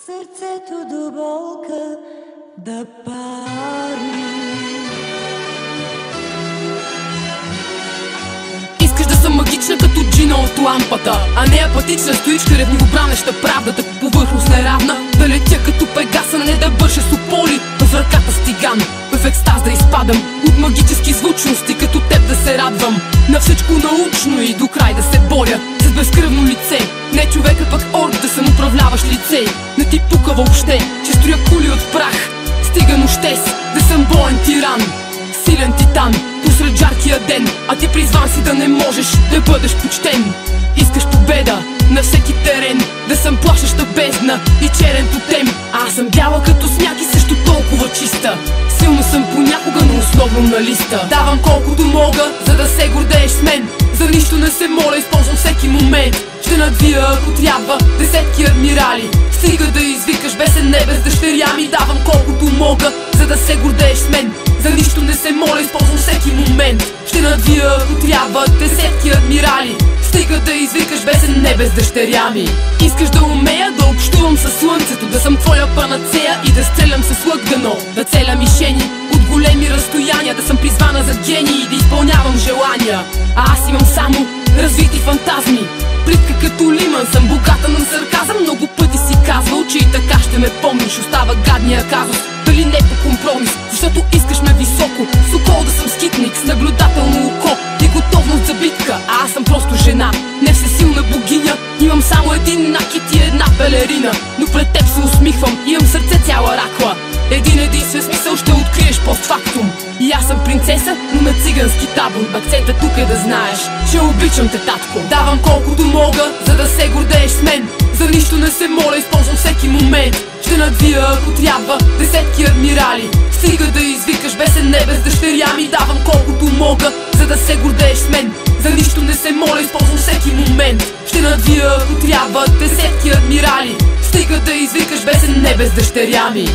Сърцето до болка да пари. Искаш да съм магична като джина от лампата, а не апатична стоичка, ревниво бранеща правдата по повърхност неравна. Да летя като пегаса, не да бърша с ополи в ръката стиган, в екстаз да изпадам от магически звучности, като теб да се радвам на всичко научно и до край да се боря с безкръвно лице. Не човека пък орд да съм управляваш лице. Не ти пука въобще, че строя кули от прах. Стига нощес да съм боен тиран, силен титан посред жаркия ден, а ти призван си да не можеш да бъдеш почтен. Искаш победа на всеки терен, да съм плашеща бездна и черен тотем. Аз съм бяла като сняг и също толкова чиста. Силна съм понякога, но основно на листа. Давам колкото мога, за да се гордееш с мен. За нищо не се моля, използвам всеки момент. Ще надвия, ако трябва, десетки адмирали. Стига да извикаш бесен небе с дъщеря ми. Давам колкото мога, за да се гордееш с мен. За нищо не се моля, използвам всеки момент. Ще надвия, ако трябва, десетки адмирали. Стига да извикаш бесен небе с дъщеря ми. Искаш да умея да общувам със слънцето, да съм твоя панацея и да стрелям с лък дано, да целя мишени от големи разстояния, да съм призвана за гений и да изпълнявам желания. А аз имам само развити фантазми. Плитка като лиман съм, богата на сарказъм. Много пъти си казвал, че и така ще ме помниш. Остава гадния казус, дали не по компромис, защото искаш ме високо, с окол да съм скитник, с наблюдателно око и готовност за битка. А аз съм просто жена, не всесилна богиня. Имам само един накит и една пелерина, но пред теб се усмихвам, имам сърце цяла ракла. Един единствен смисъл ще откриеш постфактум. И аз съм принцеса, но на цигански табор. Акцентът тук е да знаеш, че обичам те, татко. Давам колкото мога, за да се гордееш с мен. За нищо не се моля, използвам всеки момент. Ще надвия, ако трябва, десетки адмирали. Стига да извикаш бесен небе с дъщеря ми. Давам колкото мога, за да се гордееш с мен. За нищо не се моля, използвам всеки момент. Ще надвия, ако трябва, десетки адмирали. Стига да извикаш бесен небе с дъщеря ми.